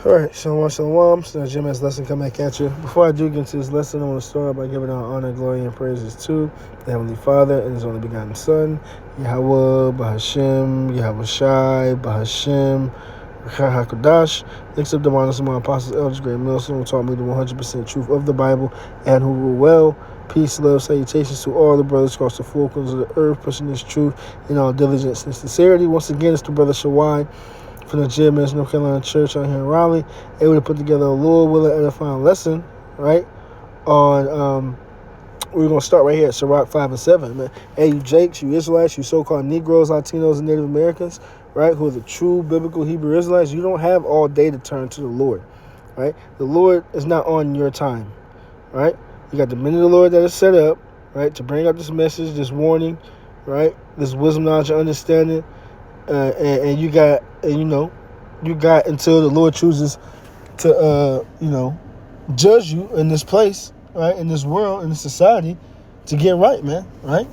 Alright, Shalom, Shalom. So Jim's lesson come back at you. Before I do get into this lesson, I want to start by giving our honor, glory, and praises to the Heavenly Father and His only begotten Son, Yahweh, Bahashem, Yahweh Shai, Bahashem, Rechah HaKadosh. Next up, the honors of my apostles, elders, great millstone, who taught me the 100% truth of the Bible and who rule well. Peace, love, salutations to all the brothers across the four corners of the earth, pushing this truth in all diligence and sincerity. Once again, it's the brother Shawai from the GMS North Carolina Church out here in Raleigh, able to put together a Lord willing edifying lesson, right? On we're gonna start right here at Sirach 5 and 7. Man. Hey, you Jakes, you Israelites, you so-called Negroes, Latinos, and Native Americans, right? Who are the true biblical Hebrew Israelites? You don't have all day to turn to the Lord, right? The Lord is not on your time, right? You got the men of the Lord that is set up, right, to bring up this message, this warning, right? This wisdom, knowledge, and understanding. And you got until the Lord chooses to judge you in this place, right, in this world, in this society, to get right, man, right?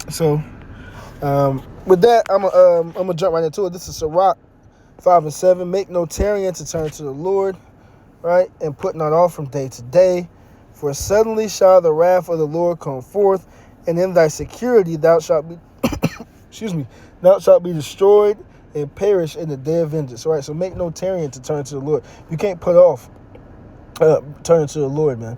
So with that, I'm gonna jump right into it. This is Sirach 5 and 7. Make no tarrying to turn to the Lord, right, and put not off from day to day, for suddenly shall the wrath of the Lord come forth, and in thy security thou shalt be thou shalt be destroyed and perish in the day of vengeance. All right, so make no tarrying to turn to the Lord. You can't put off turning to the Lord, man.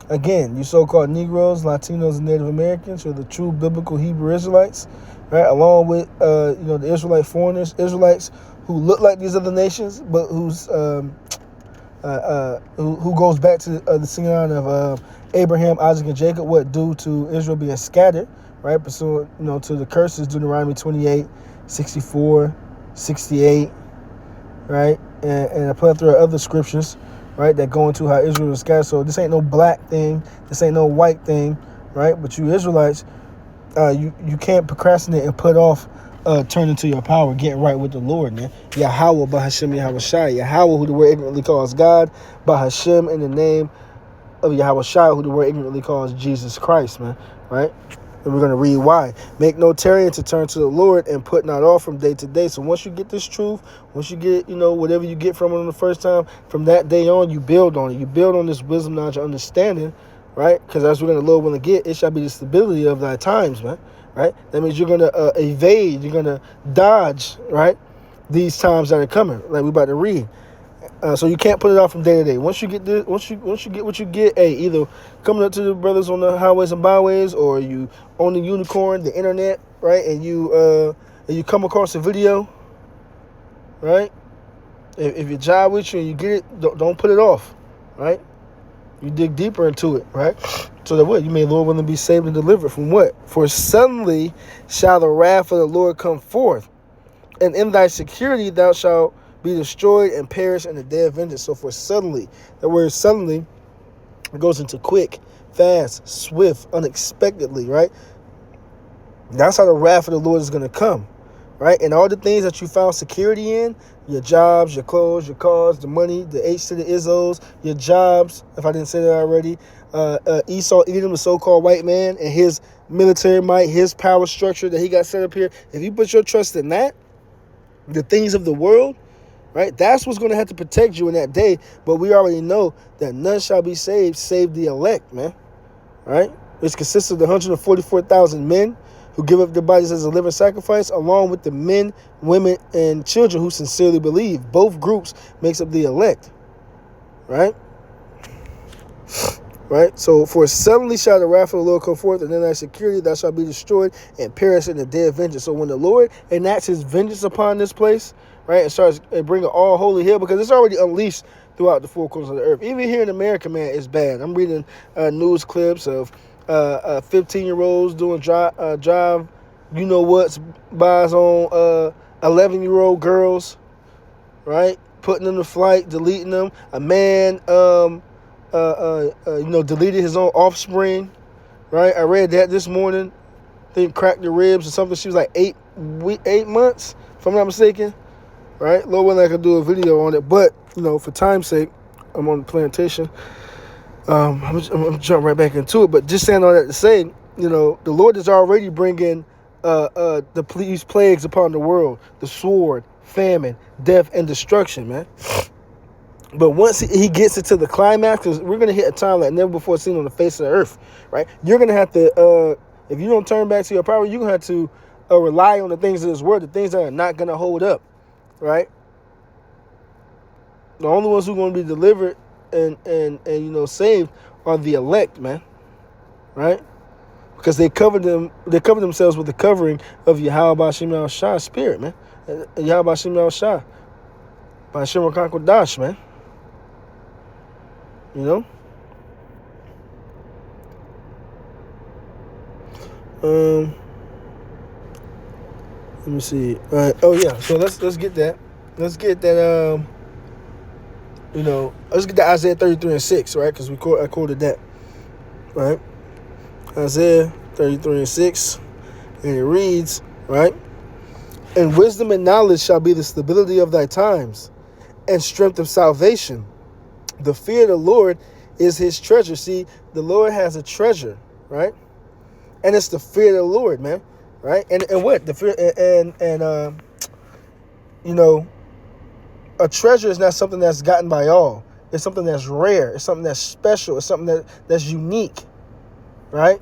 Again, you so-called Negroes, Latinos, and Native Americans are the true biblical Hebrew Israelites, right? Along with the Israelite foreigners, Israelites who look like these other nations, but who goes back to the singing of Abraham, Isaac, and Jacob, what due to Israel being scattered, right? Pursuant, to the curses, Deuteronomy 28, 64, 68, right? And a plethora of other scriptures, right, that go into how Israel was scattered. So this ain't no black thing, this ain't no white thing, right? But you Israelites, you can't procrastinate and put off turning to your power, getting right with the Lord, man. Yahweh, Bahashem, Yahweh Shai. Yahweh, who the word ignorantly calls God. Bahashem, in the name of Yahweh Shai, who the word ignorantly calls Jesus Christ, man, right? And we're going to read why. Make no tarrying to turn to the Lord and put not off from day to day. So once you get this truth, once you get, whatever you get from it on the first time, from that day on, you build on it. You build on this wisdom, knowledge, and understanding, right? Because as we're going to Lord willing get, it shall be the stability of thy times, man, right? That means you're going to evade, you're going to dodge, right, these times that are coming, like we're about to read. So you can't put it off from day to day. Once you get this, once you get what you get, hey, either coming up to the brothers on the highways and byways, or you on the unicorn, the internet, right, and you come across a video, right? If you jive with you and you get it, don't put it off, right? You dig deeper into it, right? So that what you may, Lord, willing, be saved and delivered from what? For suddenly shall the wrath of the Lord come forth, and in thy security thou shalt be destroyed and perish in the day of vengeance. So for suddenly, the word suddenly goes into quick, fast, swift, unexpectedly, right? That's how the wrath of the Lord is going to come, right? And all the things that you found security in, your jobs, your clothes, your cars, the money, the H to the Izzos, your jobs, if I didn't say that already, Esau, Edom, the so-called white man, and his military might, his power structure that he got set up here, if you put your trust in that, the things of the world, right? That's what's going to have to protect you in that day. But we already know that none shall be saved, save the elect, man. Right? Which consists of the 144,000 men who give up their bodies as a living sacrifice, along with the men, women, and children who sincerely believe. Both groups makes up the elect. Right? Right? So, for suddenly shall the wrath of the Lord come forth, and in thy security thou shalt be destroyed and perish in the day of vengeance. So when the Lord enacts his vengeance upon this place, right, and starts bringing all holy hell, because it's already unleashed throughout the four corners of the earth. Even here in America, man, it's bad. I'm reading news clips of 15-year-olds doing drive, you-know-what's, buys on 11-year-old girls, right, putting them to flight, deleting them. A man, deleted his own offspring, right? I read that this morning. I think cracked the ribs or something. She was like 8 months, if I'm not mistaken. Right? Lord willing, I could do a video on it. But, for time's sake, I'm on the plantation. I'm going to jump right back into it. But just saying all that to say, the Lord is already bringing these plagues upon the world. The sword, famine, death, and destruction, man. But once he gets into the climax, because we're going to hit a time like never before seen on the face of the earth, right? You're going to have to, if you don't turn back to your power, you're going to have to rely on the things of this world, the things that are not going to hold up, right? The only ones who are going to be delivered and saved are the elect, man, right? Because they cover themselves with the covering of Yahweh Shem Shai spirit, man. Yahweh Shem Shai by Shem Kodash, man. You know? Let me see. Oh yeah. So let's get that. Let's get that. Let's get that Isaiah 33:6, right? Because I quoted that, right? Isaiah 33:6, and it reads, right? And wisdom and knowledge shall be the stability of thy times, and strength of salvation. The fear of the Lord is his treasure. See, the Lord has a treasure, right? And it's the fear of the Lord, man, right? And what the fear a treasure is not something that's gotten by all. It's something that's rare. It's something that's special. It's something that's unique, right?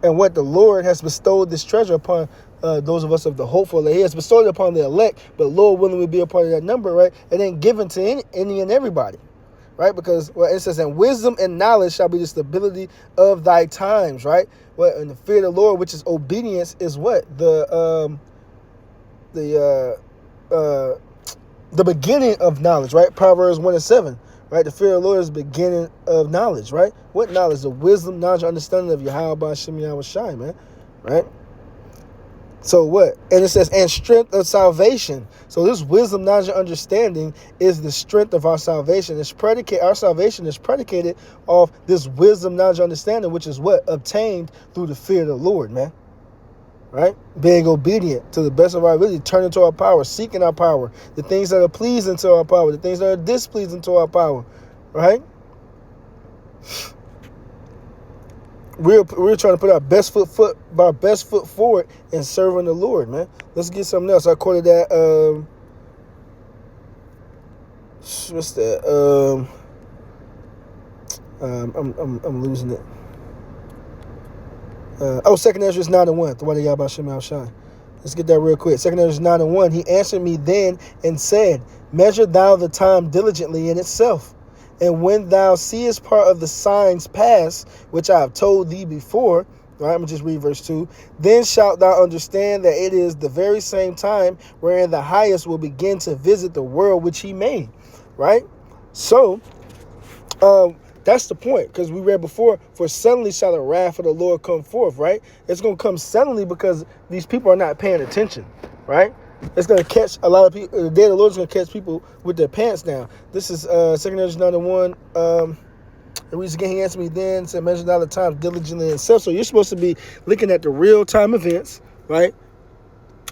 And what the Lord has bestowed this treasure upon those of us of the hopeful. He has bestowed it upon the elect, but Lord willing will be a part of that number, right? It ain't given to any and everybody. Right? Because it says, and wisdom and knowledge shall be the stability of thy times, right? And the fear of the Lord, which is obedience, is what? The beginning of knowledge, right? Proverbs 1:7, right? The fear of the Lord is the beginning of knowledge, right? What knowledge? The wisdom, knowledge, understanding of Yahweh Shem Yahweh Shai, man, right? So what? And it says, and strength of salvation. So this wisdom, knowledge, and understanding is the strength of our salvation. Our salvation is predicated off this wisdom, knowledge, and understanding, which is what? Obtained through the fear of the Lord, man. Right? Being obedient to the best of our ability, turning to our power, seeking our power, the things that are pleasing to our power, the things that are displeasing to our power, right? We're trying to put our best foot forward in serving the Lord, man. Let's get something else. I quoted that. What's that? I'm losing it. 2 Ezra 9:1. The one that Yahweh Shem Shai. Let's get that real quick. 2 Ezra 9:1. He answered me then and said, measure thou the time diligently in itself. And when thou seest part of the signs pass, which I have told thee before, all right, I'm going to just read verse 2. Then shalt thou understand that it is the very same time wherein the highest will begin to visit the world which he made, right? So, that's the point, because we read before, for suddenly shall the wrath of the Lord come forth, right? It's going to come suddenly because these people are not paying attention, right? It's going to catch a lot of people. The day of the Lord is going to catch people with their pants down. This is 2 Ezra 9:1. It reads again, he answered me then, said, measure thou the times diligently and self. So you're supposed to be looking at the real-time events, right?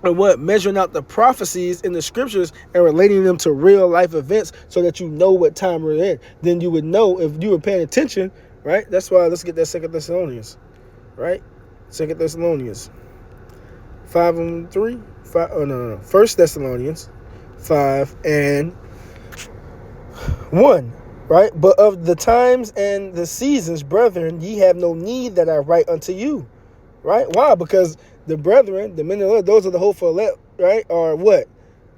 And what? Measuring out the prophecies in the scriptures and relating them to real-life events so that you know what time we're in. Then you would know if you were paying attention, right? That's why let's get that 2 Thessalonians, right? 2 Thessalonians 5:3. 1 Thessalonians 5:1, right? But of the times and the seasons, brethren, ye have no need that I write unto you, right? Why? Because the brethren, the men of the Lord, those are the hopeful elect, right? Are what?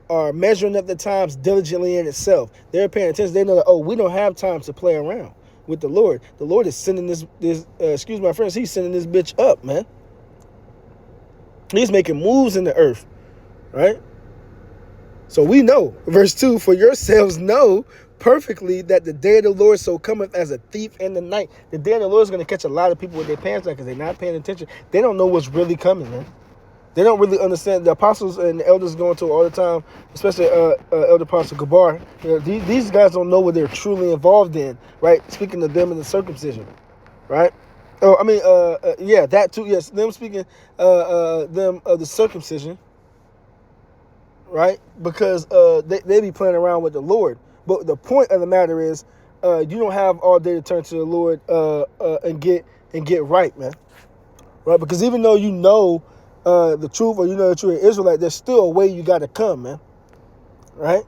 Are measuring up the times diligently in itself. They're paying attention. They know that, we don't have time to play around with the Lord. The Lord is sending this excuse my friends, he's sending this bitch up, man. He's making moves in the earth. Right? So we know, verse 2, for yourselves know perfectly that the day of the Lord so cometh as a thief in the night. The day of the Lord is going to catch a lot of people with their pants down because they're not paying attention. They don't know what's really coming, man. They don't really understand. The apostles and the elders go into it all the time, especially Elder Apostle Gabar. These guys don't know what they're truly involved in, right? Speaking to them in the circumcision, right? Oh, I mean, that too. Yes, them speaking them of the circumcision. Right? Because they be playing around with the Lord. But the point of the matter is, you don't have all day to turn to the Lord and get right, man. Right? Because even though you know the truth, or you know that you're an Israelite, there's still a way you got to come, man. right?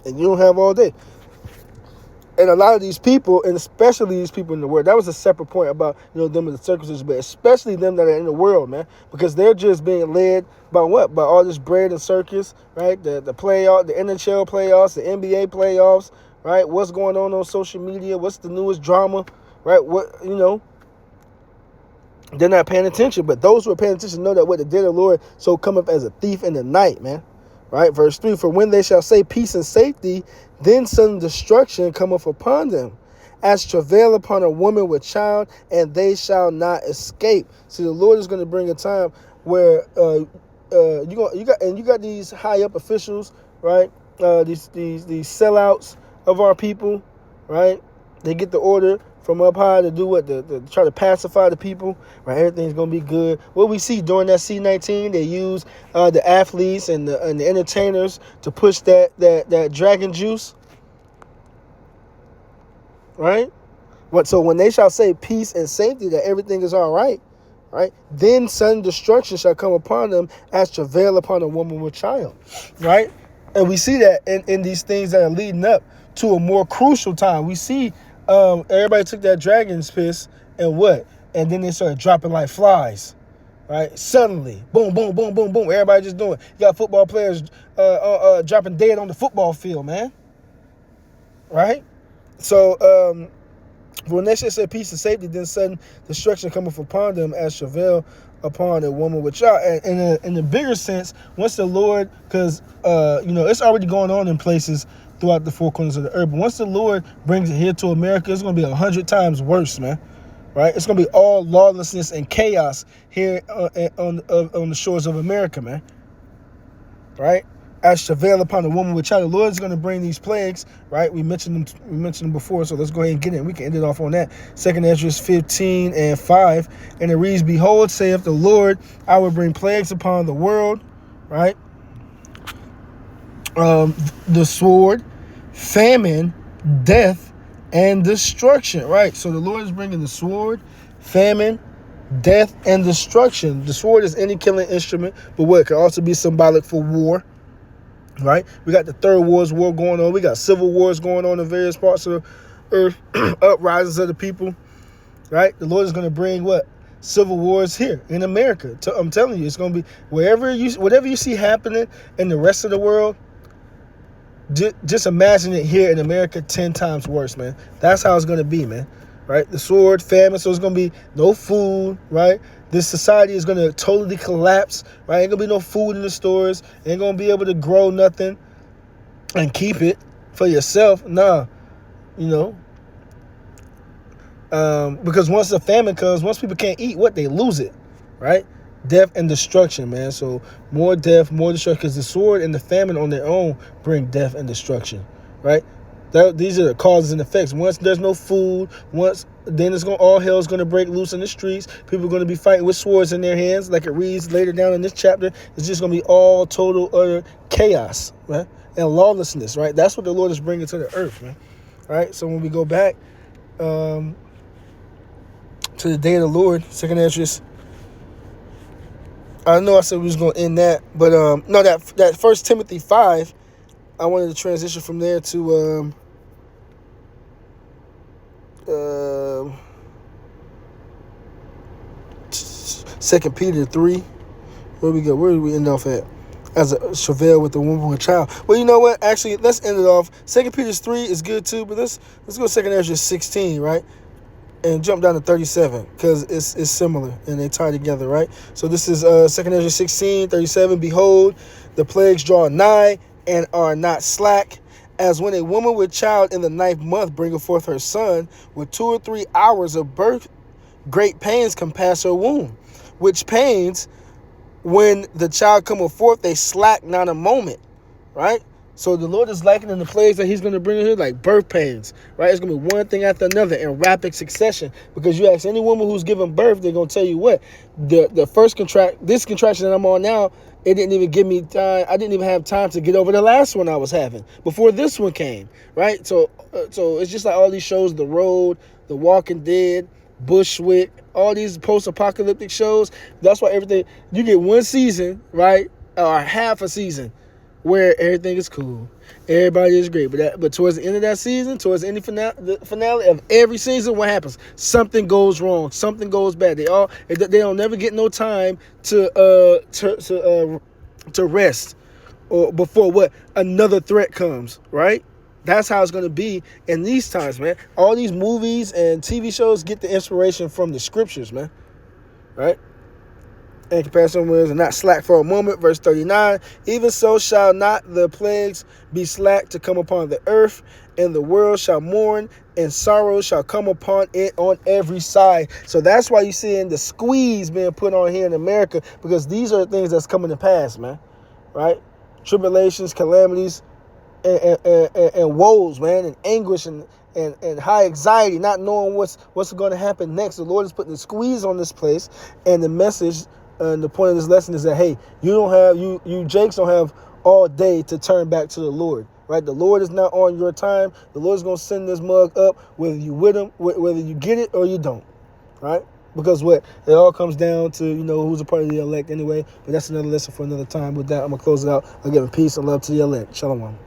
And you don't have all day. And a lot of these people, and especially these people in the world, that was a separate point about, them in the circumcision, but especially them that are in the world, man, because they're just being led by what? By all this bread and circus, right? The playoff, the NHL playoffs, the NBA playoffs, right? What's going on social media? What's the newest drama, right? They're not paying attention, but those who are paying attention know that what the day of the Lord so cometh as a thief in the night, man. Right? Verse 3, for when they shall say peace and safety, then sudden destruction cometh upon them, as travail upon a woman with child, and they shall not escape. See, the Lord is going to bring a time where you got these high up officials, right? These sellouts of our people, right? They get the order from up high to do what? To try to pacify the people, right? Everything's going to be good. What we see during that C-19, they use the athletes and the entertainers to push that dragon juice, right? So when they shall say peace and safety, that everything is all right, right? Then sudden destruction shall come upon them as travail upon a woman with child, right? And we see that in these things that are leading up to a more crucial time. We see everybody took that dragon's piss and what? And then they started dropping like flies, right? Suddenly, boom, boom, boom, boom, boom. Everybody just doing it. You got football players dropping dead on the football field, man. Right? So when they should say peace and safety, then sudden destruction cometh upon them as travail upon a woman with child. And in the bigger sense, once the Lord, because it's already going on in places throughout the four corners of the earth, but once the Lord brings it here to America, it's going to be 100 times worse, man. Right? It's going to be all lawlessness and chaos here on the shores of America, man. Right? As travail upon a woman with child, the Lord is going to bring these plagues, right? We mentioned them before, so let's go ahead and get it. We can end it off on that. 2 Ezra 15 and 5. And it reads, behold, saith the Lord, I will bring plagues upon the world, right? The sword, famine, death, and destruction, right? So the Lord is bringing the sword, famine, death, and destruction. The sword is any killing instrument, but what? It can also be symbolic for war, right? We got the Third World War going on. We got civil wars going on in various parts of the earth, uprisings of the people, right? The Lord is going to bring what? Civil wars here in America. I'm telling you, it's going to be whatever you see happening in the rest of the world. Just imagine it here in America 10 times worse, man. That's how it's going to be, man. Right? The sword, famine, so it's going to be no food, right? This society is going to totally collapse, right? Ain't going to be no food in the stores. Ain't going to be able to grow nothing and keep it for yourself. Nah, because once the famine comes, once people can't eat, they lose it, right? Death and destruction, man. So more death, more destruction, because the sword and the famine on their own bring death and destruction, right? These are the causes and effects. Once there's no food, then all hell's going to break loose in the streets. People are going to be fighting with swords in their hands, like it reads later down in this chapter. It's just going to be all total utter chaos, right? And lawlessness, right? That's what the Lord is bringing to the earth, man. Right? So when we go back to the day of the Lord, 2 Ezra. I know I said we was going to end that, but no, that 1 Timothy 5, I wanted to transition from there to 2 Peter 3. Where we go? Where did we end off at? As a travail with a woman with a child. Well, you know what? Actually, let's end it off. 2 Peter 3 is good too, but let's go 2 Ezra 16, right? And jump down to 37 because it's similar and they tie together, right? So this is 2 Ezra 16, 37. Behold, the plagues draw nigh and are not slack, as when a woman with child in the 9th month bringeth forth her son, with 2 or 3 hours of birth, great pains compass her womb, which pains, when the child cometh forth, they slack not a moment, right? So the Lord is likening the plagues that he's going to bring in here like birth pains, right? It's going to be one thing after another in rapid succession. Because you ask any woman who's giving birth, they're going to tell you what? The first this contraction that I'm on now, it didn't even give me time. I didn't even have time to get over the last one I was having before this one came, right? So it's just like all these shows, The Road, The Walking Dead, Bushwick, all these post-apocalyptic shows. That's why everything, you get one season, right? Or half a season. where everything is cool, everybody is great. But towards the end of that season, towards the end of the finale of every season, what happens? Something goes wrong. Something goes bad. They don't never get no time to rest or before what another threat comes. Right. That's how it's going to be in these times, man. All these movies and TV shows get the inspiration from the scriptures, man. Right? And comparison was not slack for a moment. Verse 39, even so shall not the plagues be slack to come upon the earth, and the world shall mourn, and sorrow shall come upon it on every side. So that's why you're seeing the squeeze being put on here in America, because these are the things that's coming to pass, man. Right? Tribulations, calamities, and woes, man, and anguish and high anxiety, not knowing what's going to happen next. The Lord is putting the squeeze on this place, and the message and the point of this lesson is that, hey, you Jakes don't have all day to turn back to the Lord, right? The Lord is not on your time. The Lord is going to send this mug up, whether you with him, whether you get it or you don't, right? Because it all comes down to, who's a part of the elect anyway. But that's another lesson for another time. With that, I'm going to close it out. I'll give peace and love to the elect. Shalom.